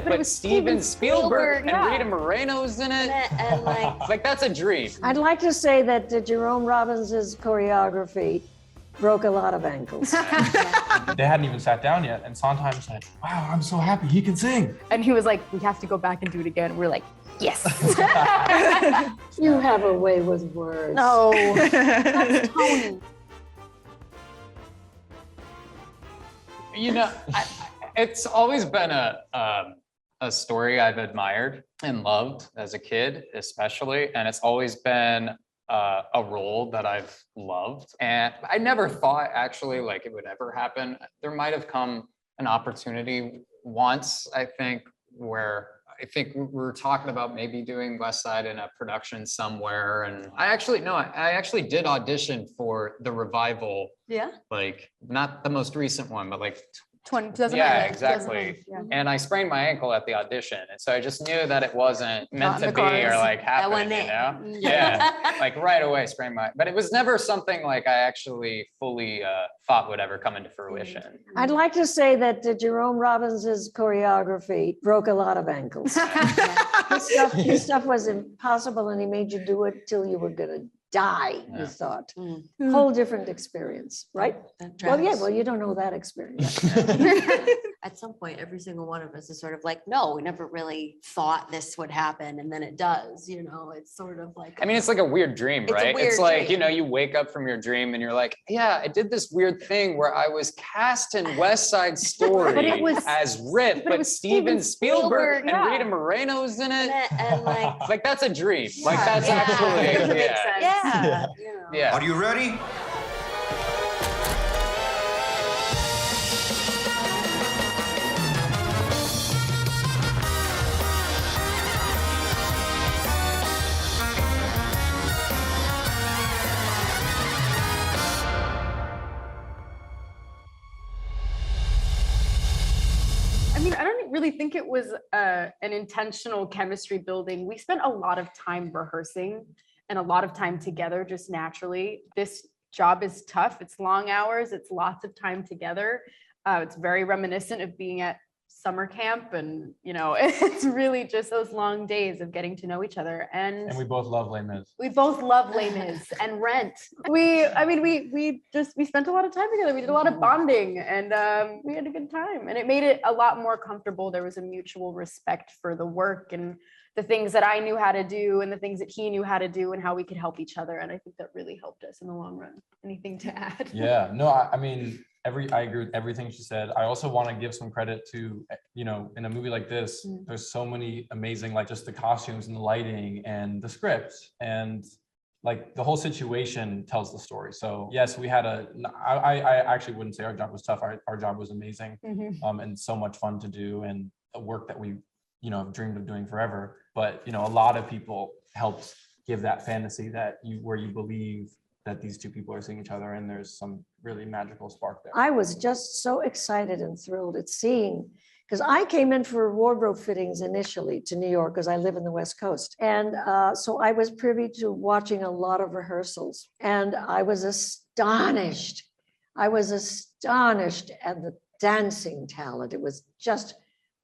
but Steven Spielberg and Rita Moreno's in it. And Like that's a dream. I'd like to say that Jerome Robbins' choreography broke a lot of ankles. They hadn't even sat down yet, and Sondheim said, "Wow, I'm so happy he can sing." And he was like, "We have to go back and do it again." We're like, "Yes." You have a way with words. No, that's Tony. You know, it's always been a story I've admired and loved as a kid, especially, and it's always been a role that I've loved. And I never thought actually like it would ever happen. There might have come an opportunity once, I think, where I think we were talking about maybe doing West Side in a production somewhere. And I actually did audition for the revival. yeah. Like not the most recent one, but like 2009. yeah, exactly. Yeah. And I sprained my ankle at the audition, and so I just knew that it wasn't meant Not in to the be cards. or like That happen, one you know? Yeah, like right away sprained my. But it was never something like I actually fully thought would ever come into fruition. I'd like to say that Jerome Robbins' choreography broke a lot of ankles. His stuff was impossible, and he made you do it till you were gonna die, you Yeah. thought. Mm. Whole different experience, right? That Well, yeah, tracks. well, you don't know that experience. At some point, every single one of us is sort of like, no, we never really thought this would happen, and then it does. You know, it's sort of like. I mean, it's like a weird dream, It's a right? weird It's like, you dream. know, you wake up from your dream and you're like, yeah, I did this weird thing where I was cast in West Side Story But it was- as Rip, but it but was Steven Spielberg and yeah. Rita Moreno's in it. and like, Like that's a dream. Like Yeah, that's yeah. actually, It doesn't make yeah. sense. yeah, you know. Yeah. Are you ready? I mean, I don't really think it was an intentional chemistry building. We spent a lot of time rehearsing and a lot of time together just naturally. This job is tough. It's long hours. It's lots of time together. It's very reminiscent of being at summer camp, and you know, it's really just those long days of getting to know each other. And And we both love Les Mis. we both love Les Mis and Rent. We spent a lot of time together. We did a lot of bonding, and we had a good time. And it made it a lot more comfortable. There was a mutual respect for the work and the things that I knew how to do and the things that he knew how to do and how we could help each other. And I think that really helped us in the long run. Anything to add? Yeah, no, I mean, I agree with everything she said. I also want to give some credit to, you know, in a movie like this, there's so many amazing, like just the costumes and the lighting and the script, and like the whole situation tells the story. So yes, we had I actually wouldn't say our job was tough. Our job was amazing, and so much fun to do, and a work that we, you know, have dreamed of doing forever. But, you know, a lot of people helped give that fantasy that where you believe that these two people are seeing each other, and there's some really magical spark there. I was just so excited and thrilled at seeing, because I came in for wardrobe fittings initially to New York because I live in the West Coast. And so I was privy to watching a lot of rehearsals, and I was astonished. I was astonished at the dancing talent. It was just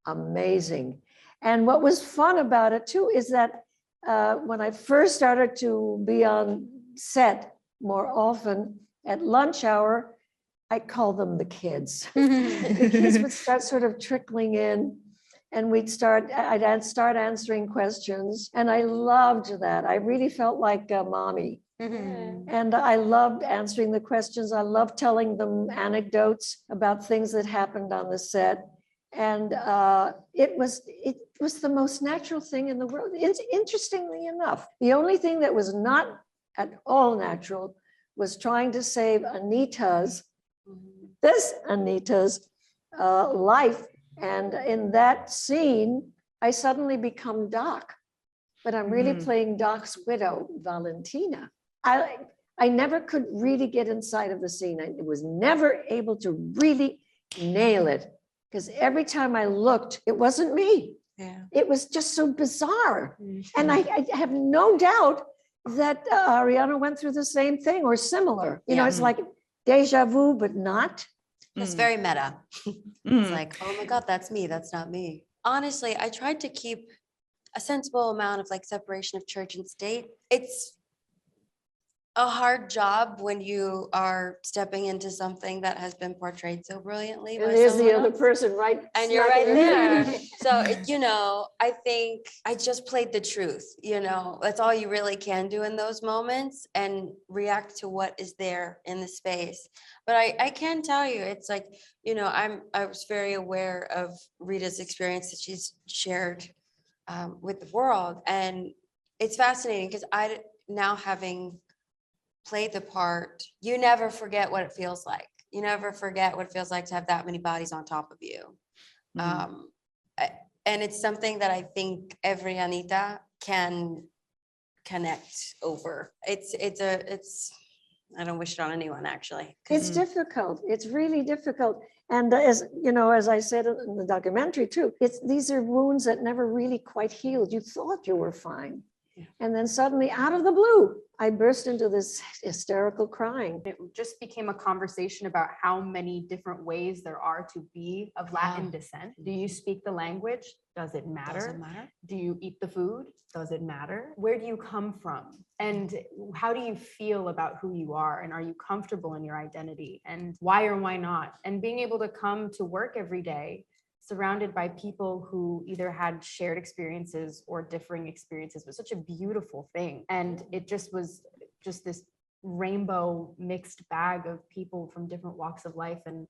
amazing. And what was fun about it too is that when I first started to be on set more often at lunch hour, I call them the kids. The kids would start sort of trickling in, and I'd start answering questions. And I loved that. I really felt like a mommy. And I loved answering the questions. I loved telling them anecdotes about things that happened on the set. And it was the most natural thing in the world. Interestingly enough, the only thing that was not at all natural was trying to save Anita's life. And in that scene, I suddenly become Doc, but I'm really playing Doc's widow, Valentina. I never could really get inside of the scene. I was never able to really nail it, because every time I looked, it wasn't me. Yeah. It was just so bizarre. And I have no doubt that Ariana went through the same thing or similar. You know, it's like deja vu, but not. It's very meta. It's like, oh my God, that's me. That's not me. honestly, I tried to keep a sensible amount of like separation of church and state. It's a hard job when you are stepping into something that has been portrayed so brilliantly by And there's the someone other else. person right. And you're smack right in there. middle. So, you know, I think I just played the truth, you know, that's all you really can do in those moments and react to what is there in the space. But I can tell you, it's like, you know, I was very aware of Rita's experience that she's shared with the world. And it's fascinating because now having played the part, you never forget what it feels like. You never forget what it feels like to have that many bodies on top of you. And it's something that I think every Anita can connect over. It's I don't wish it on anyone actually. It's difficult. It's really difficult. And as you know, as I said in the documentary too, these are wounds that never really quite healed. You thought you were fine. And then suddenly out of the blue, I burst into this hysterical crying. It just became a conversation about how many different ways there are to be of Latin descent. Do you speak the language? Does it matter? Doesn't matter. Do you eat the food? Does it matter? Where do you come from? And how do you feel about who you are? And are you comfortable in your identity? And why or why not? And being able to come to work every day surrounded by people who either had shared experiences or differing experiences was such a beautiful thing. And it just was just this rainbow mixed bag of people from different walks of life. And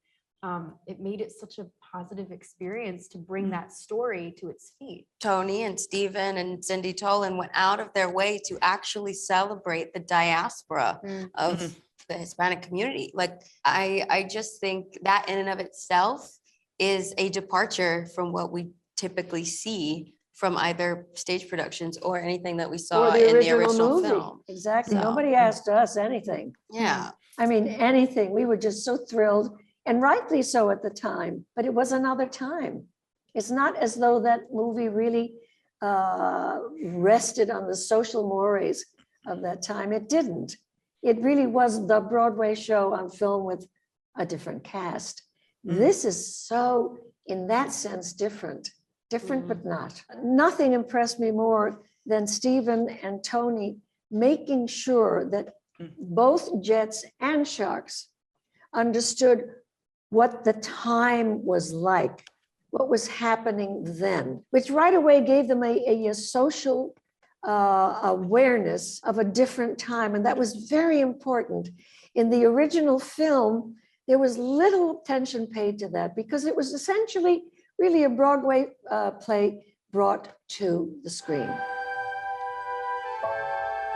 it made it such a positive experience to bring that story to its feet. Tony and Stephen and Cindy Tolan went out of their way to actually celebrate the diaspora of the Hispanic community. Like, I just think that in and of itself is a departure from what we typically see from either stage productions or anything that we saw Or in the original movie. film. Exactly. So- Nobody asked us anything. Yeah. I mean, anything. We were just so thrilled, and rightly so at the time, but it was another time. It's not as though that movie really rested on the social mores of that time. It didn't. It really was the Broadway show on film with a different cast. This is so, in that sense, different but not. Nothing impressed me more than Stephen and Tony making sure that both Jets and Sharks understood what the time was like, what was happening then, which right away gave them a social awareness of a different time. And that was very important. In the original film, there was little attention paid to that because it was essentially really a Broadway play brought to the screen.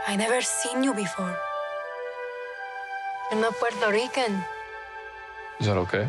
I never seen you before. You're not Puerto Rican. Is that okay?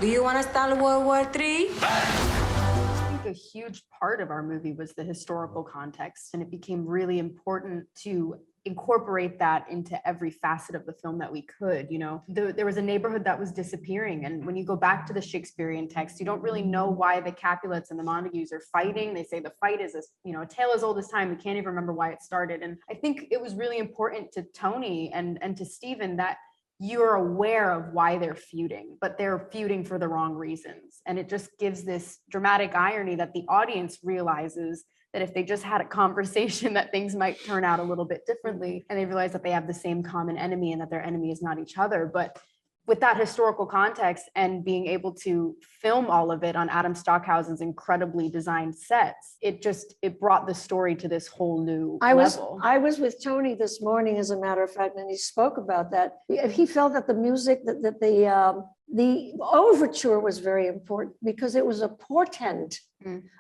Do you want to start World War III? I think a huge part of our movie was the historical context, and it became really important to incorporate that into every facet of the film that we could. You know, there was a neighborhood that was disappearing, and when you go back to the Shakespearean text, you don't really know why the Capulets and the Montagues are fighting. They say the fight is a tale as old as time. We can't even remember why it started. And I think it was really important to Tony and to Stephen that you're aware of why they're feuding, but they're feuding for the wrong reasons. And it just gives this dramatic irony that the audience realizes that if they just had a conversation that things might turn out a little bit differently, and they realize that they have the same common enemy and that their enemy is not each other. But with that historical context and being able to film all of it on Adam Stockhausen's incredibly designed sets, it brought the story to this whole new level. I was with Tony this morning, as a matter of fact, and he spoke about that. He felt that the music, that the overture was very important because it was a portent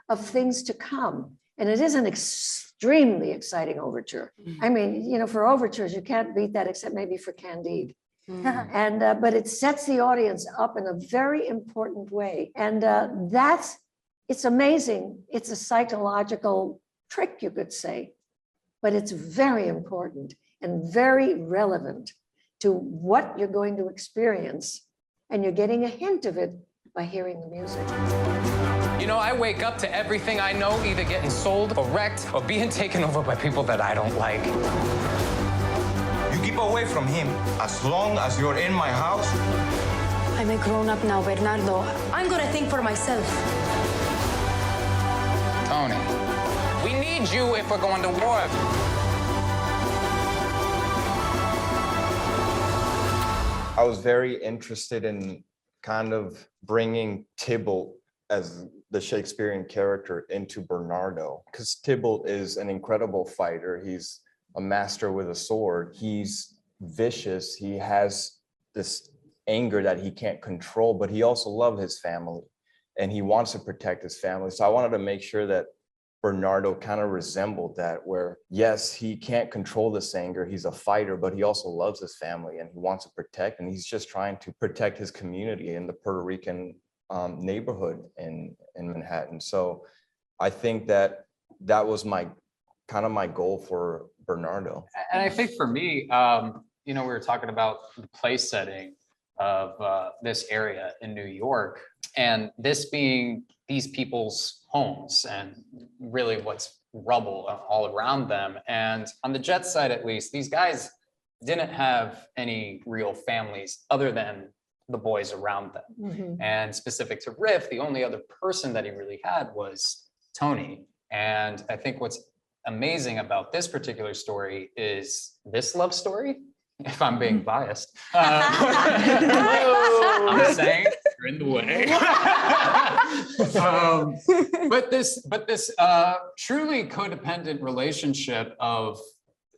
of things to come. And it is an extremely exciting overture. I mean, for overtures, you can't beat that except maybe for Candide. And but it sets the audience up in a very important way. And it's amazing. It's a psychological trick, you could say, but it's very important and very relevant to what you're going to experience. And you're getting a hint of it by hearing the music. You know, I wake up to everything I know either getting sold or wrecked or being taken over by people that I don't like. You keep away from him as long as you're in my house. I'm a grown-up now, Bernardo. I'm gonna think for myself. Tony. We need you if we're going to war. I was very interested in kind of bringing Tybalt as the Shakespearean character into Bernardo, because Tybalt is an incredible fighter. He's a master with a sword. He's vicious. He has this anger that he can't control, but he also loves his family and he wants to protect his family. So I wanted to make sure that Bernardo kind of resembled that, where yes, he can't control this anger. He's a fighter, but he also loves his family and he wants to protect, and he's just trying to protect his community in the Puerto Rican neighborhood in Manhattan. So I think that was my goal for Bernardo. And I think for me, we were talking about the place setting of this area in New York, and this being these people's homes and really what's rubble all around them. And on the Jets side, at least, these guys didn't have any real families other than the boys around them. Mhm. And specific to Riff, the only other person that he really had was Tony. And I think what's amazing about this particular story is this love story, if I'm being biased. I'm saying you're in the way. But this truly codependent relationship of,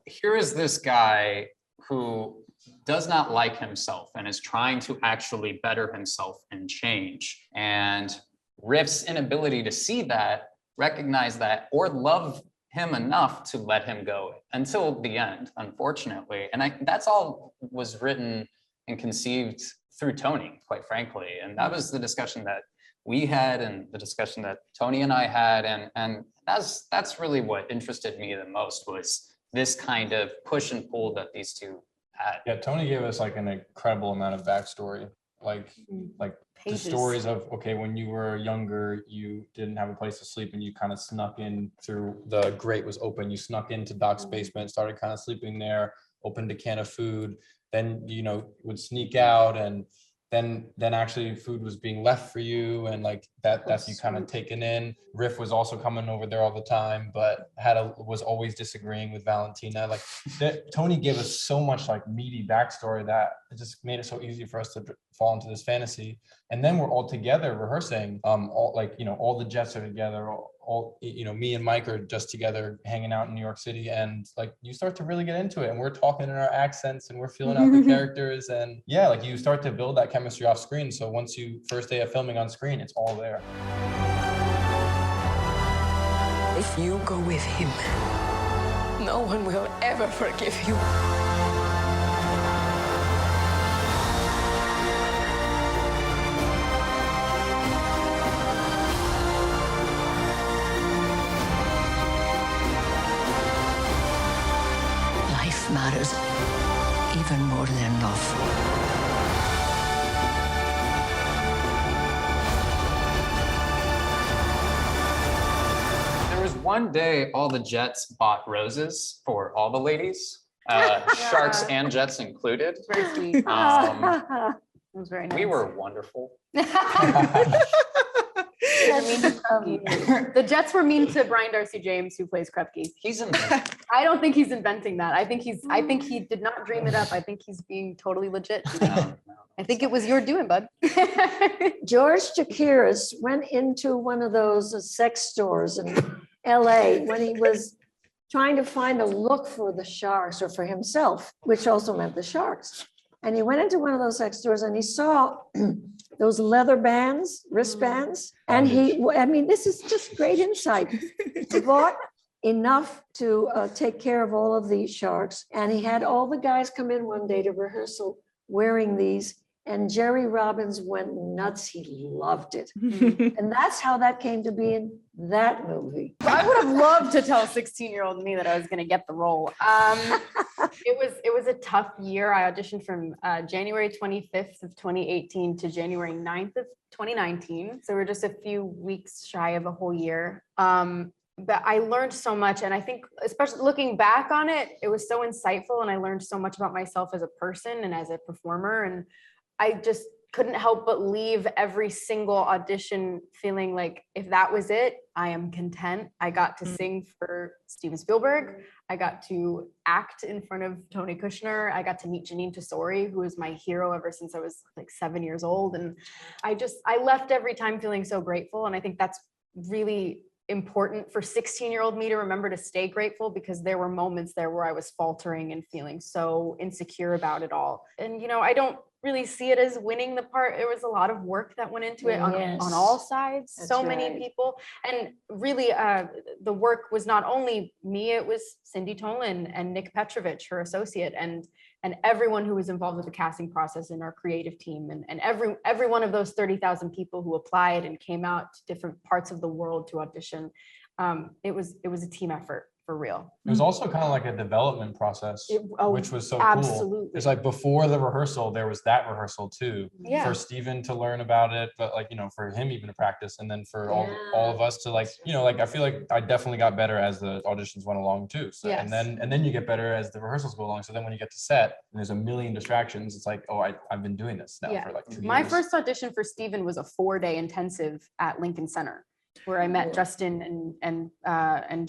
here is this guy who does not like himself and is trying to actually better himself and change. And Riff's inability to see that, recognize that, or love him enough to let him go until the end, unfortunately. And that's all was written and conceived through Tony, quite frankly. And that was the discussion that we had and the discussion that Tony and I had. And that's really what interested me the most, was this kind of push and pull that these two had. Yeah, Tony gave us like an incredible amount of backstory, like Pages. the stories of, okay, when you were younger, you didn't have a place to sleep and you kind of snuck in through, the grate was open, you snuck into Doc's basement, started kind of sleeping there, opened a can of food, then, would sneak out, and then actually food was being left for you, and like that's you kind of taken in. Riff was also coming over there all the time, but was always disagreeing with Valentina. Like Tony gave us so much like meaty backstory that it just made it so easy for us to fall into this fantasy. And then we're all together rehearsing, all the Jets are together, all me and Mike are just together hanging out in New York City, and like you start to really get into it, and we're talking in our accents and we're feeling out the characters, and yeah, like you start to build that chemistry off screen. So once first day of filming on screen, it's all there. If you go with him, no one will ever forgive you. Life matters even more than love. One day, all the Jets bought roses for all the ladies, Sharks and Jets included. It's very sweet. It was very nice. We were wonderful. The Jets were mean to Brian Darcy James, who plays Krupke. He's in. I don't think he's inventing that. I think he did not dream it up. I think he's being totally legit. No. I think it was your doing, bud. George Chakiris went into one of those sex stores in LA when he was trying to find a look for the Sharks, or for himself, which also meant the Sharks. And he went into one of those sex stores and he saw those leather bands, wristbands. And this is just great insight. He bought enough to take care of all of the Sharks. And he had all the guys come in one day to rehearsal wearing these. And Jerry Robbins went nuts. He loved it. And that's how that came to be in that movie. I would have loved to tell 16-year-old me that I was going to get the role. It was a tough year. I auditioned from January 25th of 2018 to January 9th of 2019. So we're just a few weeks shy of a whole year. But I learned so much. And I think, especially looking back on it, it was so insightful. And I learned so much about myself as a person and as a performer. And I just couldn't help but leave every single audition feeling like if that was it, I am content. I got to sing for Steven Spielberg. I got to act in front of Tony Kushner. I got to meet Janine Tesori, who was my hero ever since I was like 7 years old. And I left every time feeling so grateful. And I think that's really important for 16-year-old me to remember to stay grateful, because there were moments there where I was faltering and feeling so insecure about it all. And, you know, I don't really see it as winning the part. There was a lot of work that went into it on all sides. That's so many right. people. And really, the work was not only me, it was Cindy Tolan and Nick Petrovich, her associate, and everyone who was involved with the casting process in our creative team, and every one of those 30,000 people who applied and came out to different parts of the world to audition. It was a team effort. For real. It was also kind of like a development process, which was so cool. Absolutely. It's like before the rehearsal, there was that rehearsal too. Yeah. For Steven to learn about it, but like, you know, for him even to practice, and then for all of us to like, you know, like I feel like I definitely got better as the auditions went along too. So Yes. and then you get better as the rehearsals go along. So then when you get to set and there's a million distractions, it's like, oh, I've been doing this now for like 2 years. My first audition for Steven was a 4-day intensive at Lincoln Center, where I met Justin and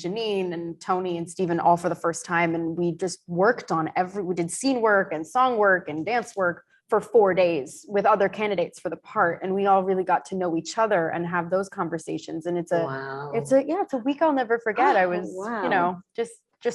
Janine and Tony and Steven all for the first time. And we just worked on we did scene work and song work and dance work for 4 days with other candidates for the part. And we all really got to know each other and have those conversations. And it's a week I'll never forget. I was, you know, just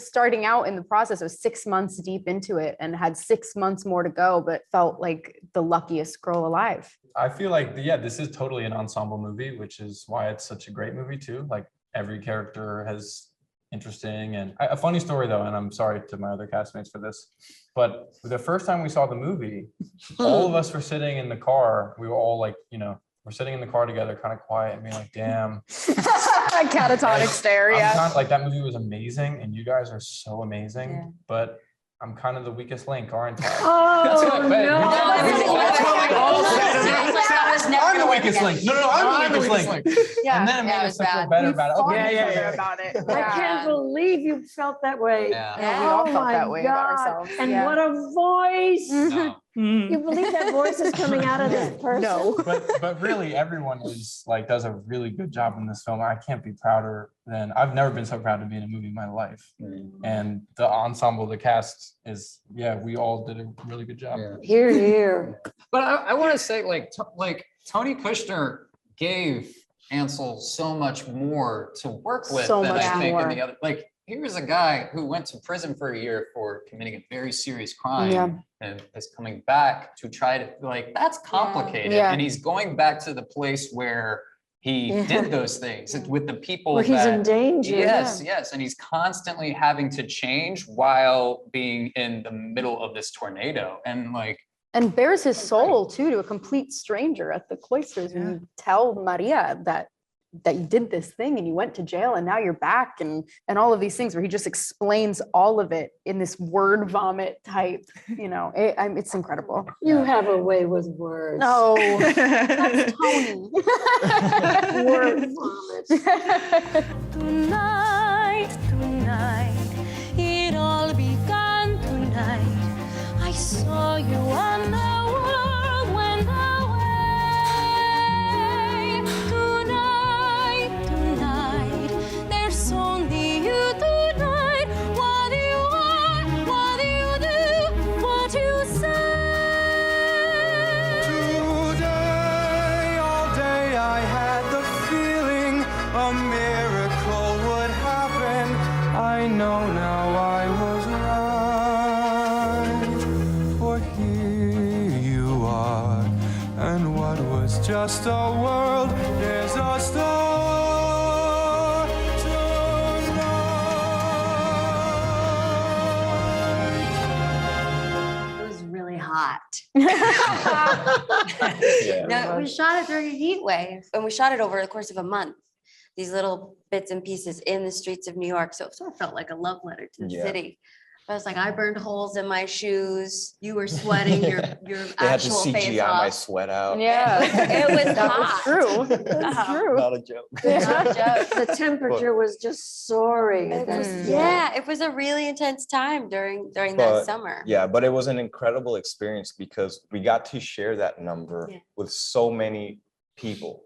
starting out in the process. I was 6 months deep into it and had 6 months more to go, but felt like the luckiest girl alive. I feel like, this is totally an ensemble movie, which is why it's such a great movie too. Like every character has interesting, and a funny story though, and I'm sorry to my other castmates for this, but the first time we saw the movie, all of us were sitting in the car. We were all like, you know, we're sitting in the car together, kind of quiet, and being like, damn. Catatonic stare, I'm kind of, like, that movie was amazing, and you guys are so amazing, Yeah. but I'm kind of the weakest link, aren't I? Oh, what- but- no. I'm the weakest link. No, I'm the weakest link. Yeah. And then it made us feel better about it. Fought Okay. each other about it. I can't believe you felt that way. Yeah. Yeah, we all Oh felt my that way about God. ourselves. And Yeah. what a voice. No. You believe that voice is coming out of this person? No. But really, everyone is like does a really good job in this film. I can't be prouder than I've never been so proud to be in a movie in my life. And the ensemble, the cast is we all did a really good job. Yeah. Here, here. But I want to say, like Tony Kushner gave Ansel so much more to work with So than much I think more. in the other. Like, here's a guy who went to prison for a year for committing a very serious crime Yeah. and is coming back to try to, like, that's complicated. Yeah. And he's going back to the place where he did those things with the people Where he's in danger. Yes. And he's constantly having to change while being in the middle of this tornado. And like, And bears his soul too to a complete stranger at the cloisters. When you tell Maria that you did this thing and you went to jail and now you're back, and all of these things, where he just explains all of it in this word vomit type, you know, it's incredible. You have a way with words. No, that's Tony. Word vomit. Tonight, it all began tonight. I saw you and the world went away. Tonight, there's only you tonight. What do you want? What do you do? What you say? Today, all day, I had the feeling a miracle would happen. I know now I was right. For here you are, and what was just a world, there's a star tonight. It was really hot. yeah. No, we shot it during a heat wave, and we shot it over the course of a month. These little bits and pieces in the streets of New York. So it sort of felt like a love letter to the Yeah. city. I was like, I burned holes in my shoes. You were sweating your They had to actual face CGI my off. sweat out. Yeah. It was That hot. was true. That's Uh-huh. true. Not a joke. Not a joke. The temperature was just soaring. It was, Mm. yeah, it was a really intense time during that But, summer. Yeah, but it was an incredible experience because we got to share that number Yeah. with so many people.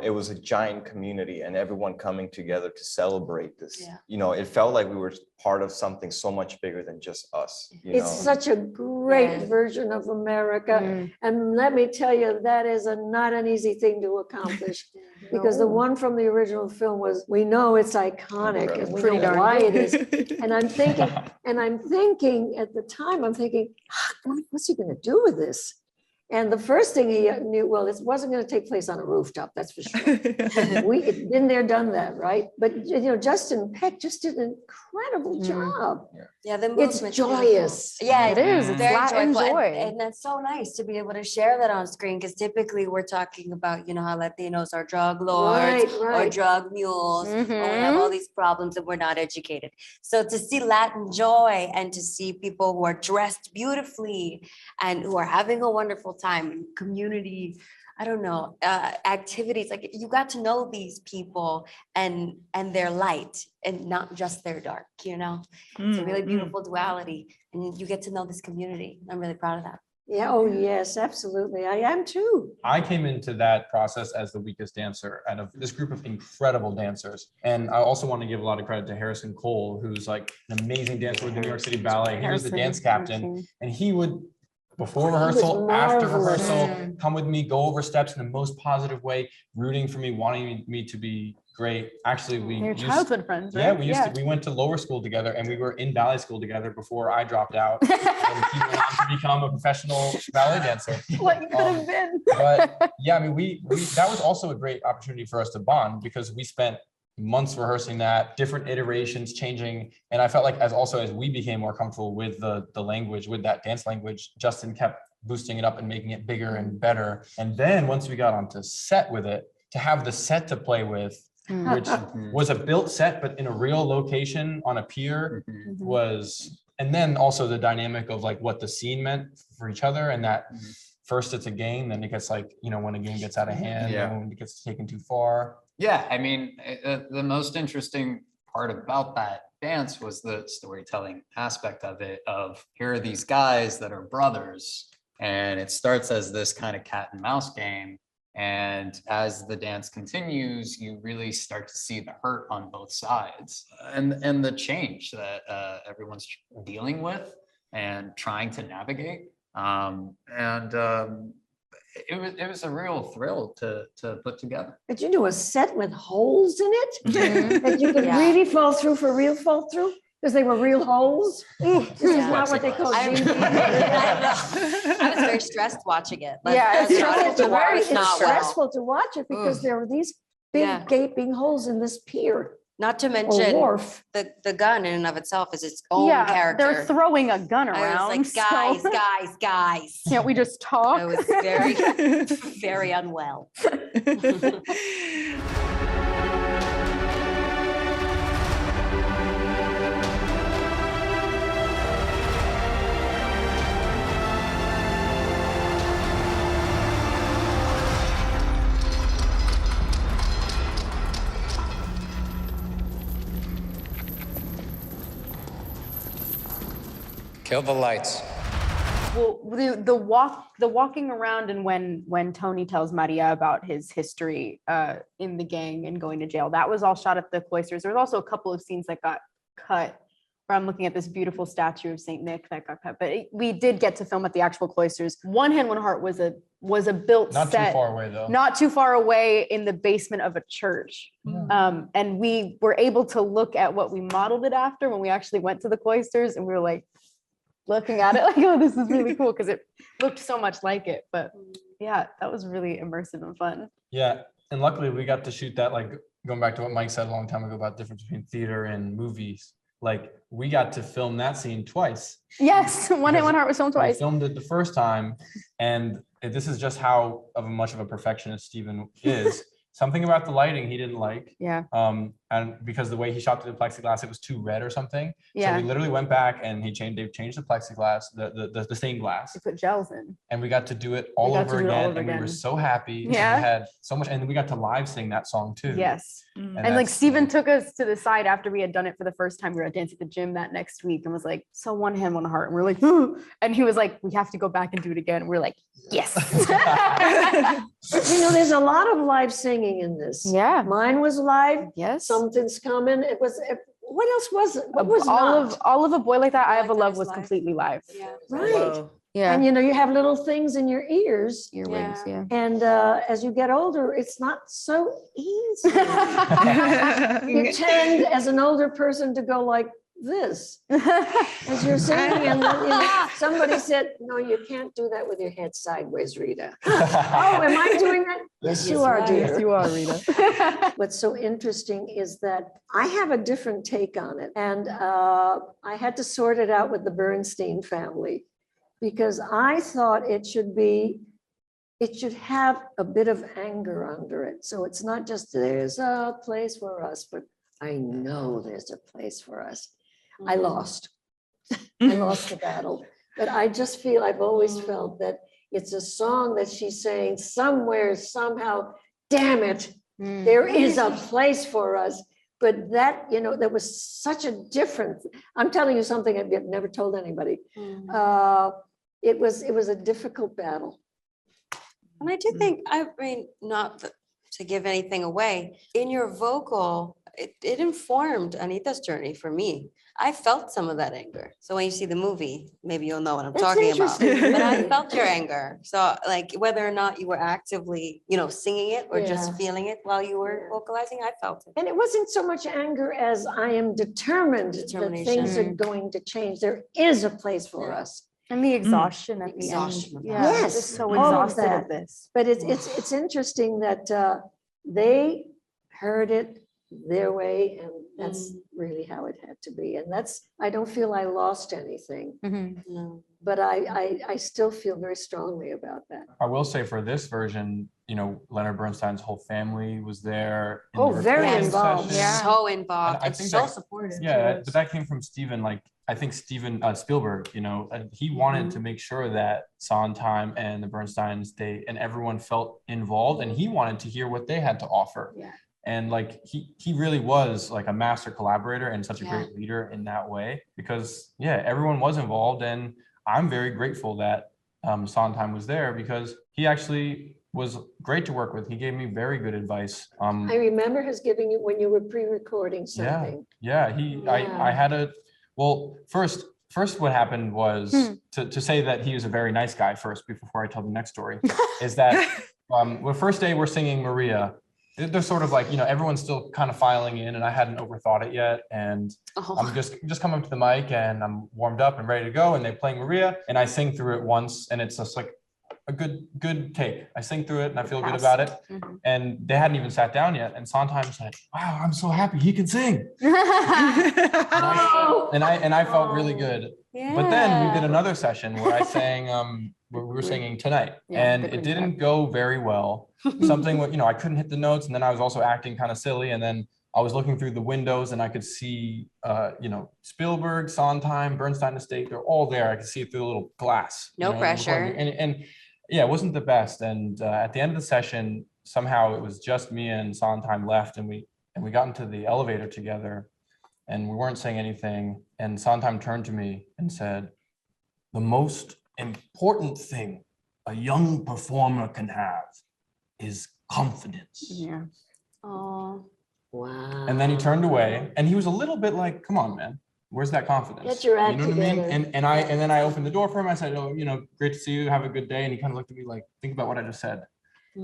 It was a giant community and everyone coming together to celebrate this. Yeah. You know, it felt like we were part of something so much bigger than just us. You It's know? such a great Yeah. version of America. Mm. And let me tell you, that is not an easy thing to accomplish. Because the No. one from the original film was, we know it's iconic and we Pretty know darn why good. it is. And I'm thinking at the time, I'm thinking, what's he gonna do with this? And the first thing he knew, well, it wasn't gonna take place on a rooftop, that's for sure. We'd been there, done that, right? But, you know, Justin Peck just did an incredible job. Yeah, the It's movement's joyous. beautiful. Yeah, It is. It's very Latin joyful. joy. And that's so nice to be able to share that on screen because typically we're talking about, you know, how Latinos are drug lords Right, or right. drug mules, or we have all these problems and we're not educated. So to see Latin joy and to see people who are dressed beautifully and who are having a wonderful time in community, I don't know, activities, like you got to know these people and their light and not just their dark, you know? It's a really beautiful duality and you get to know this community. I'm really proud of that. Yeah, oh, yes, absolutely. I am too. I came into that process as the weakest dancer out of this group of incredible dancers. And I also want to give a lot of credit to Harrison Cole, who's like an amazing dancer with the New York City Ballet. He was the dance captain and he would, before rehearsal, after marvelous. rehearsal, come with me, go over steps in the most positive way, rooting for me, wanting me to be great. Actually, we Your used- childhood friends, right? Yeah, we went to lower school together and we were in ballet school together before I dropped out. And he went on to become a professional ballet dancer. What you could have been. But yeah, I mean, we that was also a great opportunity for us to bond because we spent months rehearsing that, different iterations changing. And I felt like as we became more comfortable with the language, with that dance language, Justin kept boosting it up and making it bigger and better. And then once we got onto set with it, to have the set to play with, which was a built set, but in a real location on a pier was, and then also the dynamic of like what the scene meant for each other and that first it's a game, then it gets like, you know, when a game gets out of hand, Yeah. and when it gets taken too far. Yeah, I mean, the most interesting part about that dance was the storytelling aspect of it, of here are these guys that are brothers, and it starts as this kind of cat and mouse game. And as the dance continues, you really start to see the hurt on both sides and the change that everyone's dealing with and trying to navigate. It was a real thrill to put together. But you do a set with holes in it that you could Yeah. really fall through for real fall through because they were real holes. This is Yeah. not what they call I GD. I was very stressed watching it. Yeah, Let's it's be honest, It's the water very is not well. stressful to watch it because there were these big Yeah. gaping holes in this pier Not to or mention wharf. the gun in and of itself is its own Yeah, character. they're throwing a gun I around. was like, guys, so guys. Can't we just talk? I was very, very unwell. Kill the lights. Well, the walking around and when Tony tells Maria about his history in the gang and going to jail, that was all shot at the cloisters. There was also a couple of scenes that got cut where I'm looking at this beautiful statue of Saint Nick that got cut, but we did get to film at the actual cloisters. One Hand, One Heart was a built Not set. too far away though. Not too far away in the basement of a church. And we were able to look at what we modeled it after when we actually went to the cloisters, and we were like looking at it like, oh, this is really cool because it looked so much like it. But yeah, that was really immersive and fun. Yeah, and luckily we got to shoot that, like going back to what Mike said a long time ago about the difference between theater and movies. Like we got to film that scene twice. Yes, One Hand, One Heart was filmed We twice. filmed it the first time, and this is just how much of a perfectionist Steven is. Something about the lighting he didn't like. Yeah. and because the way he shot through the plexiglass, it was too red or something. Yeah. So we literally went back and they changed the plexiglass, the stained glass, They put gels in. and we got to do it all got to over do it all again. over And we were again. so happy. and Yeah. We had so much, and we got to live sing that song too. Yes. And And like that's- Steven took us to the side after we had done it for the first time. We were at dance at the gym that next week and was like, so one hand, one heart. And we're like, "Ooh." And he was like, we have to go back and do it again. We're like, yes. You know, there's a lot of live singing in this. Yeah. Mine was live. Yes. Something's coming. What else was it? What was all of A Boy Like That, I Have a Like That Love is was live. completely live. Yeah. Right. Yeah. And you know, you have little things in your ears. Earwigs, yeah. And as you get older, it's not so easy. You tend, as an older person, to go like this as you're singing. And then, you know, somebody said, no, you can't do that with your head sideways, Rita. Oh, am I doing that? Yes, you are, dear. Yes, you are, Rita. What's so interesting is that I have a different take on it. And I had to sort it out with the Bernstein family because I thought it should have a bit of anger under it. So it's not just there's a place for us, but I know there's a place for us. I lost. I lost the battle. But I just feel, I've always felt that it's a song that she's saying somewhere, somehow, damn it, there is a place for us. But that, you know, there was such a difference. I'm telling you something I've never told anybody. It was a difficult battle. And I do think, I mean, not to give anything away, in your vocal, it informed Anita's journey for me. I felt some of that anger. So when you see the movie, maybe you'll know what I'm That's talking about. interesting. But I felt your anger. So like whether or not you were actively, you know, singing it or just Yeah. feeling it while you were vocalizing, I felt it. And it wasn't so much anger as I am determined that things are Determination. going to change. There is a place for us. And the exhaustion at the Exhaustion end. of Yeah, that. just so Yes, all of exhausted that. of this. But it's interesting that they heard it their way, and that's really how it had to be. And I don't feel I lost anything, No. but I still feel very strongly about that. I will say for this version, you know, Leonard Bernstein's whole family was there. in Oh, the very recording involved. session. Yeah. So involved And I and think so that- supportive. Yeah, but that came from Steven. Like, I think Spielberg, you know, and he wanted to make sure that Sondheim and the Bernsteins, and everyone felt involved, and he wanted to hear what they had to offer. Yeah. And like, he really was like a master collaborator and such a Yeah. great leader in that way, because yeah, everyone was involved. And I'm very grateful that Sondheim was there, because he actually was great to work with. He gave me very good advice. I remember his giving you when you were pre-recording something. Yeah, Yeah. I had first what happened was to say that he was a very nice guy first, before I tell the next story, is that the first day we're singing Maria, they're sort of like, you know, everyone's still kind of filing in, and I hadn't overthought it yet. And I'm just coming up to the mic and I'm warmed up and ready to go, and they're playing Maria, and I sing through it once, and it's just like a good take. I sing through it and I feel good about it. And they hadn't even sat down yet. And Sondheim said, wow, I'm so happy he can sing. And I felt really good. But then we did another session where I sang, where we were singing Tonight, Yeah, and good it one, didn't go very well. Something, you know, I couldn't hit the notes, and then I was also acting kind of silly, and then I was looking through the windows and I could see, you know, Spielberg, Sondheim, Bernstein Estate, they're all there. I could see it through a little glass. No you know, pressure. And yeah, it wasn't the best. And at the end of the session, somehow it was just me and Sondheim left, and we got into the elevator together, and we weren't saying anything. And Sondheim turned to me and said, "The most important thing a young performer can have is confidence." Yeah. Oh, Wow. And then he turned away, and he was a little bit like, "Come on, man, where's that confidence?" Get your act you know what I mean? together. And then I opened the door for him. I said, "Oh, you know, great to see you. Have a good day." And he kind of looked at me like, "Think about what I just said."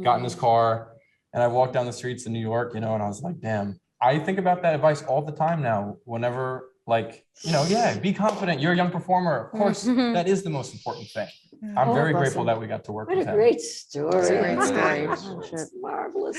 Got in his car, and I walked down the streets of New York, you know, and I was like, "Damn." I think about that advice all the time now. Whenever, like, you know, yeah, be confident. You're a young performer. Of course, that is the most important thing. I'm very bless grateful him. that we got to work What with a him. great story. It's a great story. It's marvelous.